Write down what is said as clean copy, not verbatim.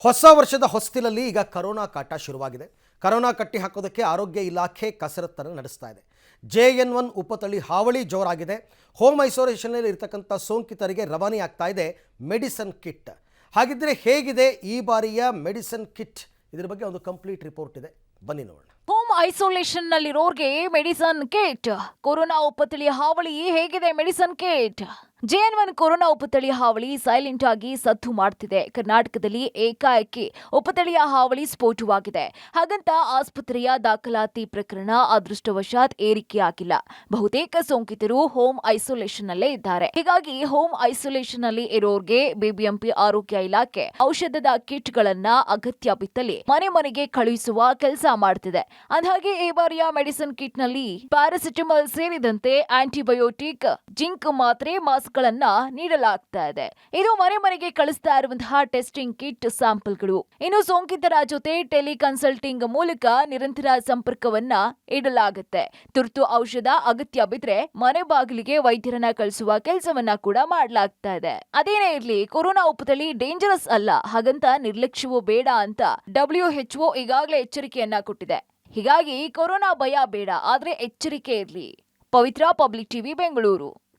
ಹೊಸ ವರ್ಷದ ಹೊಸ್ತಿಲಲ್ಲಿ ಈಗ ಕರೋನಾ ಕಾಟ ಶುರುವಾಗಿದೆ. ಕರೋನಾ ಕಟ್ಟಿ ಹಾಕೋದಕ್ಕೆ ಆರೋಗ್ಯ ಇಲಾಖೆ ಕಸರತ್ತನ್ನು ನಡೆಸ್ತಾ ಇದೆ. JN1 ಉಪತಳಿ ಹಾವಳಿ ಜೋರಾಗಿದೆ. ಹೋಮ್ ಐಸೋಲೇಷನ್ನಲ್ಲಿ ಇರತಕ್ಕಂಥ ಸೋಂಕಿತರಿಗೆ ರವಾನೆ ಆಗ್ತಾ ಇದೆ ಮೆಡಿಸಿನ್ ಕಿಟ್. ಹಾಗಿದ್ರೆ ಹೇಗಿದೆ ಈ ಬಾರಿಯ ಮೆಡಿಸಿನ್ ಕಿಟ್? ಇದರ ಬಗ್ಗೆ ಒಂದು ಕಂಪ್ಲೀಟ್ ರಿಪೋರ್ಟ್ ಇದೆ, ಬನ್ನಿ ನೋಡೋಣ. ಹೋಮ್ ಐಸೋಲೇಷನ್ ನಲ್ಲಿರೋರ್ಗೆ ಮೆಡಿಸನ್ ಕಿಟ್. ಕೊರೋನಾ ಉಪತಳಿ ಹಾವಳಿ ಹೇಗಿದೆ ಮೆಡಿಸನ್ ಕಿಟ್? JN1 ಕೊರೋನಾ ಉಪತಳಿ ಹಾವಳಿ ಸೈಲೆಂಟ್ ಆಗಿ ಸದ್ದು ಮಾಡ್ತಿದೆ. ಕರ್ನಾಟಕದಲ್ಲಿ ಏಕಾಏಕಿ ಉಪತಳಿಯ ಹಾವಳಿ ಸ್ಫೋಟವಾಗಿದೆ. ಹಾಗಂತ ಆಸ್ಪತ್ರೆಯ ದಾಖಲಾತಿ ಪ್ರಕರಣ ಅದೃಷ್ಟವಶಾತ್ ಏರಿಕೆಯಾಗಿಲ್ಲ. ಬಹುತೇಕ ಸೋಂಕಿತರು ಹೋಮ್ ಐಸೋಲೇಷನ್ ನಲ್ಲೇ ಇದ್ದಾರೆ. ಹೀಗಾಗಿ ಹೋಮ್ ಐಸೋಲೇಷನ್ ನಲ್ಲಿ ಇರೋರ್ಗೆ BBMP ಆರೋಗ್ಯ ಇಲಾಖೆ ಔಷಧದ ಕಿಟ್ ಗಳನ್ನ ಅಗತ್ಯ ಬಿದ್ದಲ್ಲಿ ಮನೆ ಮನೆಗೆ ಕಳುಹಿಸುವ ಕೆಲಸ ಮಾಡ್ತಿದೆ. ಅಂದ್ಹಾಗೆ ಈ ಬಾರಿಯ ಮೆಡಿಸಿನ್ ಕಿಟ್ ನಲ್ಲಿ ಪ್ಯಾರಾಸಿಟಮಲ್ ಸೇರಿದಂತೆ ಆಂಟಿಬಯೋಟಿಕ್, ಜಿಂಕ್ ಮಾತ್ರೆ, ಮಾಸ್ಕ್ ಗಳನ್ನ ನೀಡಲಾಗ್ತಾ ಇದೆ. ಇದು ಮನೆ ಮನೆಗೆ ಕಳಿಸ್ತಾ ಇರುವಂತಹ ಟೆಸ್ಟಿಂಗ್ ಕಿಟ್ ಸ್ಯಾಂಪಲ್ಗಳು. ಇನ್ನು ಸೋಂಕಿತರ ಜೊತೆ ಟೆಲಿ ಕನ್ಸಲ್ಟಿಂಗ್ ಮೂಲಕ ನಿರಂತರ ಸಂಪರ್ಕವನ್ನ ಇಡಲಾಗುತ್ತೆ. ತುರ್ತು ಔಷಧ ಅಗತ್ಯ ಬಿದ್ರೆ ಮನೆ ಬಾಗಿಲಿಗೆ ವೈದ್ಯರನ್ನ ಕಳಿಸುವ ಕೆಲಸವನ್ನ ಕೂಡ ಮಾಡಲಾಗ್ತಾ ಇದೆ. ಅದೇನೇ ಇರ್ಲಿ, ಕೊರೋನಾ ಉಪತಳಿ ಡೇಂಜರಸ್ ಅಲ್ಲ, ಹಾಗಂತ ನಿರ್ಲಕ್ಷ್ಯವೂ ಬೇಡ ಅಂತ WHO ಈಗಾಗಲೇ ಎಚ್ಚರಿಕೆಯನ್ನ ಕೊಟ್ಟಿದೆ. ಹೀಗಾಗಿ ಕೊರೋನಾ ಭಯ ಬೇಡ, ಆದ್ರೆ ಎಚ್ಚರಿಕೆ ಇರ್ಲಿ. ಪವಿತ್ರ, ಪಬ್ಲಿಕ್ ಟಿವಿ, ಬೆಂಗಳೂರು.